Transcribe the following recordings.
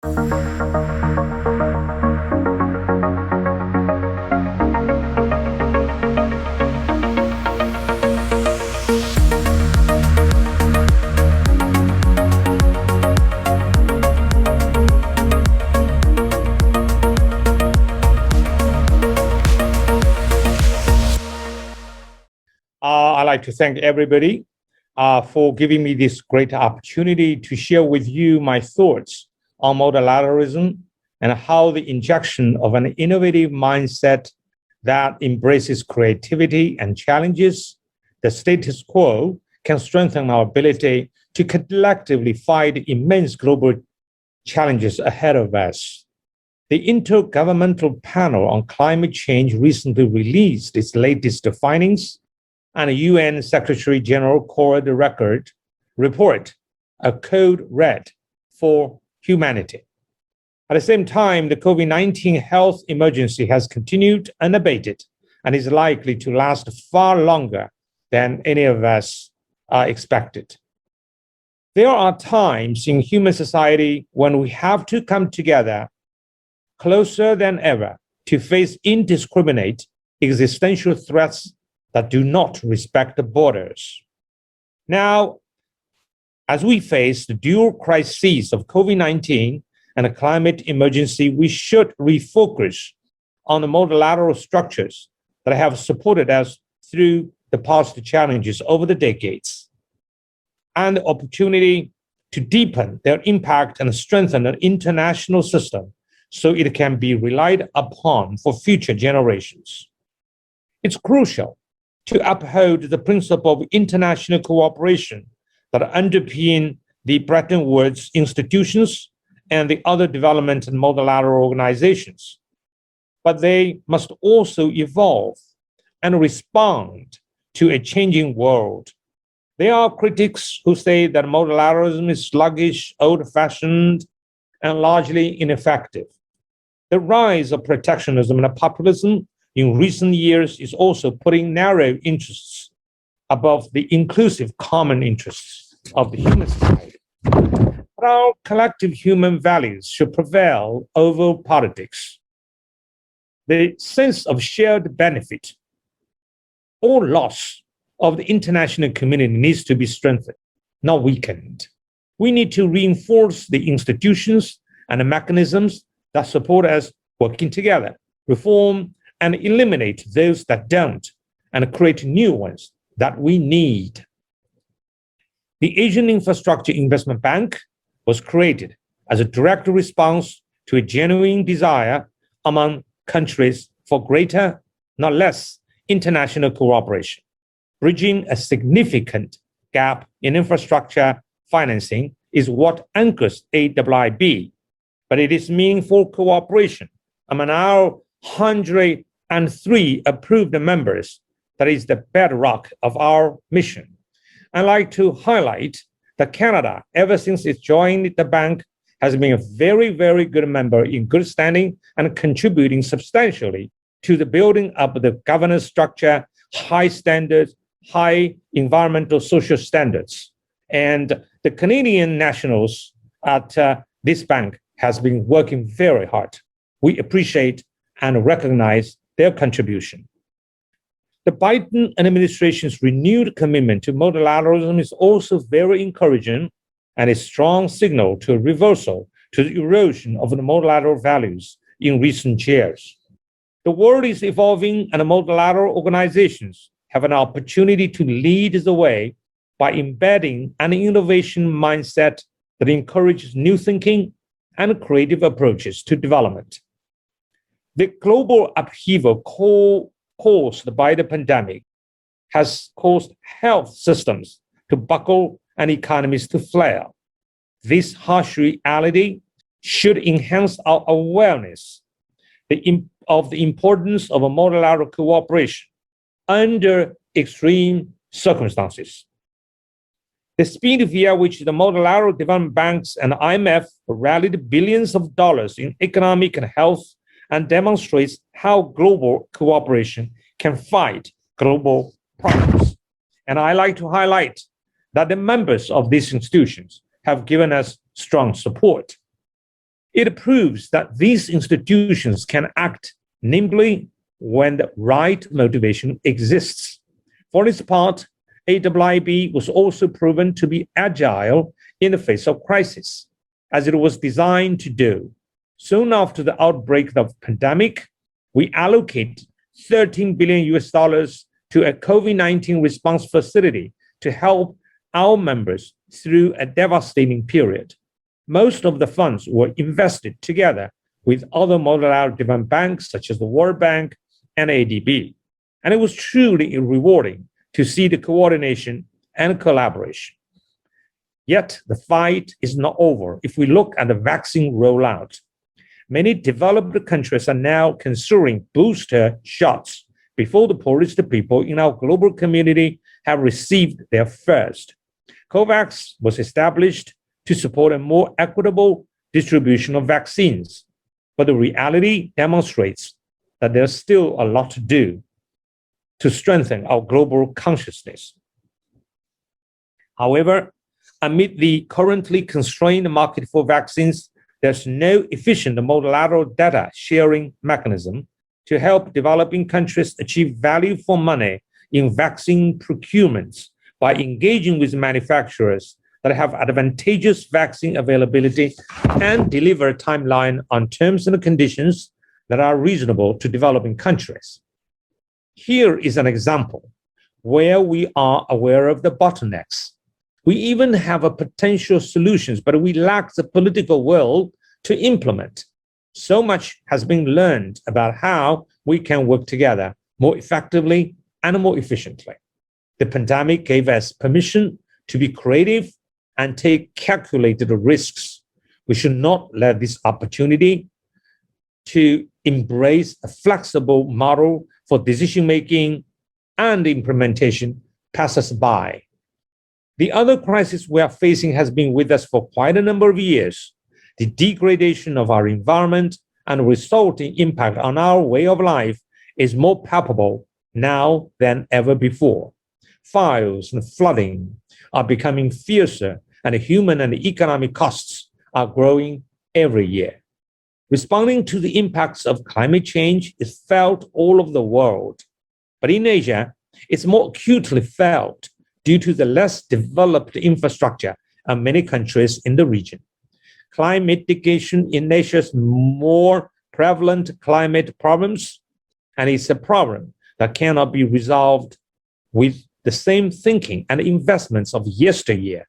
I'd like to thank everybody for giving me this great opportunity to share with you my thoughts on multilateralism and how the injection of an innovative mindset that embraces creativity and challenges the status quo can strengthen our ability to collectively fight immense global challenges ahead of us. The Intergovernmental Panel on Climate Change recently released its latest findings, and a UN Secretary General called the report a code red for humanity. At the same time, the COVID-19 health emergency has continued unabated and is likely to last far longer than any of us expected. There are times in human society when we have to come together closer than ever to face indiscriminate existential threats that do not respect the borders. Now, as we face the dual crises of COVID-19 and a climate emergency, we should refocus on the multilateral structures that have supported us through the past challenges over the decades, and the opportunity to deepen their impact and strengthen an international system so it can be relied upon for future generations. It's crucial to uphold the principle of international cooperation that underpin the Bretton Woods institutions and the other development and multilateral organizations. But they must also evolve and respond to a changing world. There are critics who say that multilateralism is sluggish, old-fashioned, and largely ineffective. The rise of protectionism and populism in recent years is also putting narrow interests above the inclusive common interests of the human society. But our collective human values should prevail over politics. The sense of shared benefit or loss of the international community needs to be strengthened, not weakened. We need to reinforce the institutions and the mechanisms that support us working together, reform and eliminate those that don't, and create new ones that we need. The Asian Infrastructure Investment Bank was created as a direct response to a genuine desire among countries for greater, not less, international cooperation. Bridging a significant gap in infrastructure financing is what anchors AIIB, but it is meaningful cooperation among our 103 approved members that is the bedrock of our mission. I'd like to highlight that Canada, ever since it joined the bank, has been a very, very good member in good standing and contributing substantially to the building up of the governance structure, high standards, high environmental social standards. And the Canadian nationals at this bank has been working very hard. We appreciate and recognize their contribution. The Biden administration's renewed commitment to multilateralism is also very encouraging and a strong signal to a reversal to the erosion of the multilateral values in recent years. The world is evolving, and multilateral organizations have an opportunity to lead the way by embedding an innovation mindset that encourages new thinking and creative approaches to development. The global upheaval caused by the pandemic has caused health systems to buckle and economies to flare. This harsh reality should enhance our awareness of the importance of a multilateral cooperation under extreme circumstances. The speed via which the multilateral development banks and IMF rallied billions of dollars in economic and health and demonstrates how global cooperation can fight global problems. And I like to highlight that the members of these institutions have given us strong support. It proves that these institutions can act nimbly when the right motivation exists. For its part, AIIB was also proven to be agile in the face of crisis, as it was designed to do. Soon after the outbreak of the pandemic, we allocated $13 billion to a COVID-19 response facility to help our members through a devastating period. Most of the funds were invested together with other multilateral development banks, such as the World Bank and ADB. And it was truly rewarding to see the coordination and collaboration. Yet the fight is not over. If we look at the vaccine rollout, many developed countries are now considering booster shots before the poorest people in our global community have received their first. COVAX was established to support a more equitable distribution of vaccines, but the reality demonstrates that there's still a lot to do to strengthen our global consciousness. However, amid the currently constrained market for vaccines, there's no efficient multilateral data sharing mechanism to help developing countries achieve value for money in vaccine procurements by engaging with manufacturers that have advantageous vaccine availability and deliver a timeline on terms and conditions that are reasonable to developing countries. Here is an example where we are aware of the bottlenecks. We even have a potential solutions, but we lack the political will to implement. So much has been learned about how we can work together more effectively and more efficiently. The pandemic gave us permission to be creative and take calculated risks. We should not let this opportunity to embrace a flexible model for decision-making and implementation pass us by. The other crisis we are facing has been with us for quite a number of years. The degradation of our environment and resulting impact on our way of life is more palpable now than ever before. Fires and flooding are becoming fiercer, and human and economic costs are growing every year. Responding to the impacts of climate change is felt all over the world, but in Asia, it's more acutely felt due to the less developed infrastructure of many countries in the region. Climate mitigation in Asia's more prevalent climate problems, and it's a problem that cannot be resolved with the same thinking and investments of yesteryear.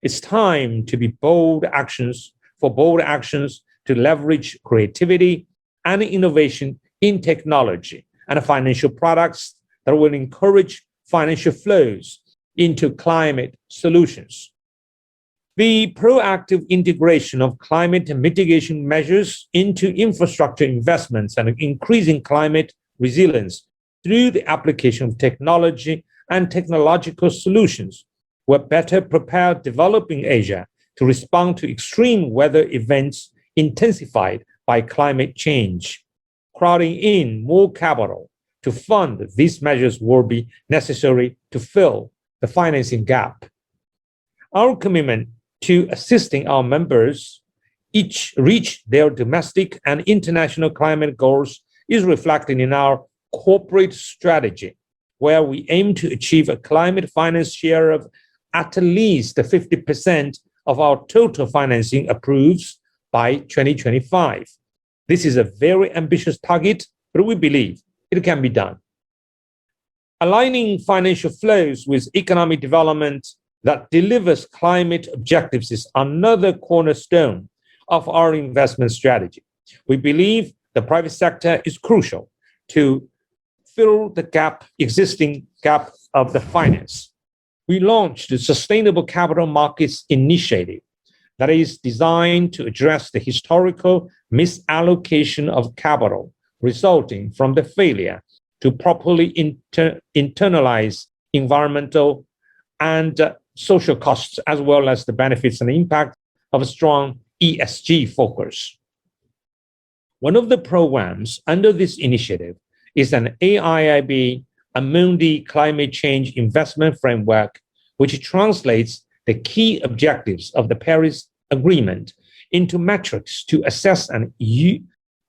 It's time to be bold actions to leverage creativity and innovation in technology and financial products that will encourage financial flows into climate solutions. The proactive integration of climate mitigation measures into infrastructure investments and increasing climate resilience through the application of technology and technological solutions will better prepare developing Asia to respond to extreme weather events intensified by climate change. Crowding in more capital to fund these measures will be necessary to fill the financing gap. Our commitment to assisting our members each reach their domestic and international climate goals is reflected in our corporate strategy, where we aim to achieve a climate finance share of at least 50% of our total financing approved by 2025. This is a very ambitious target, but we believe it can be done. Aligning financial flows with economic development that delivers climate objectives is another cornerstone of our investment strategy. We believe the private sector is crucial to fill the existing gap of the finance. We launched the Sustainable Capital Markets Initiative that is designed to address the historical misallocation of capital resulting from the failure to properly internalize environmental and social costs, as well as the benefits and impact of a strong ESG focus. One of the programs under this initiative is an AIIB Amundi Climate Change Investment Framework, which translates the key objectives of the Paris Agreement into metrics to assess an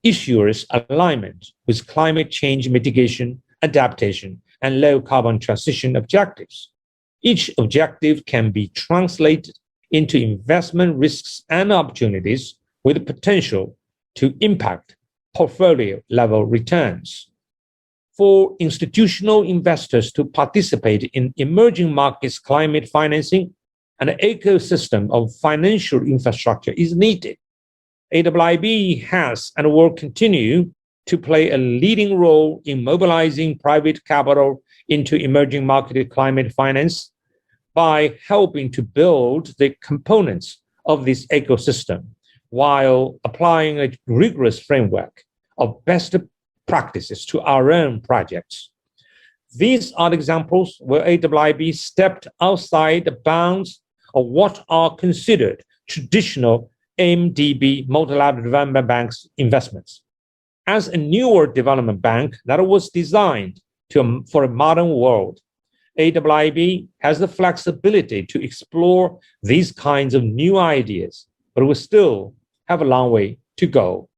issuer's alignment with climate change mitigation, adaptation, and low carbon transition objectives. Each objective can be translated into investment risks and opportunities with the potential to impact portfolio level returns. For institutional investors to participate in emerging markets climate financing, an ecosystem of financial infrastructure is needed. AIIB has and will continue to play a leading role in mobilizing private capital into emerging market climate finance by helping to build the components of this ecosystem while applying a rigorous framework of best practices to our own projects. These are examples where AIIB stepped outside the bounds of what are considered traditional MDB, Multilateral Development Bank's investments. As a newer development bank that was designed for a modern world, AIIB has the flexibility to explore these kinds of new ideas, but we still have a long way to go.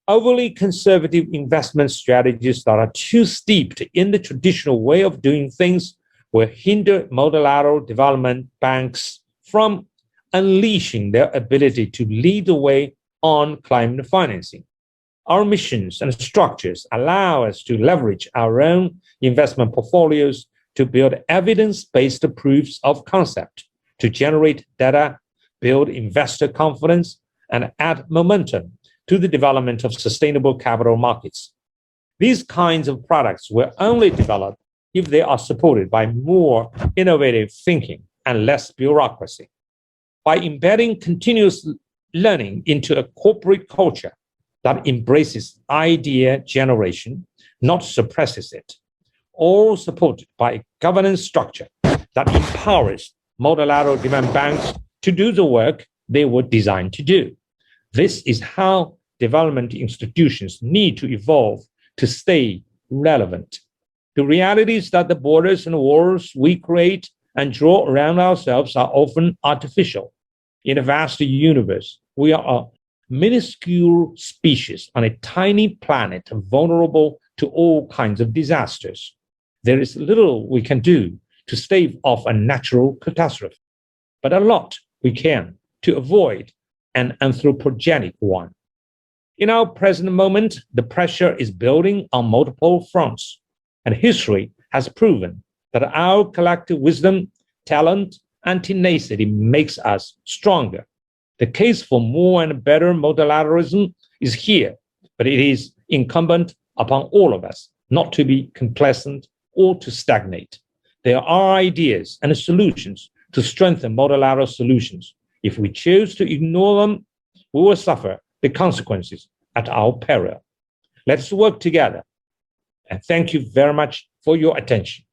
Overly conservative investment strategies that are too steeped in the traditional way of doing things will hinder multilateral development banks from unleashing their ability to lead the way on climate financing. Our missions and structures allow us to leverage our own investment portfolios to build evidence-based proofs of concept, to generate data, build investor confidence, and add momentum to the development of sustainable capital markets. These kinds of products will only develop if they are supported by more innovative thinking and less bureaucracy. By embedding continuous learning into a corporate culture that embraces idea generation, not suppresses it, all supported by a governance structure that empowers multilateral development banks to do the work they were designed to do. This is how development institutions need to evolve to stay relevant. The reality is that the borders and walls we create and draw around ourselves are often artificial. In a vast universe, we are a minuscule species on a tiny planet vulnerable to all kinds of disasters. There is little we can do to stave off a natural catastrophe, but a lot we can to avoid an anthropogenic one. In our present moment, the pressure is building on multiple fronts, and history has proven that our collective wisdom, talent, and tenacity makes us stronger. The case for more and better multilateralism is here, but it is incumbent upon all of us not to be complacent or to stagnate. There are ideas and solutions to strengthen multilateral solutions. If we choose to ignore them, we will suffer the consequences at our peril. Let's work together. And thank you very much for your attention.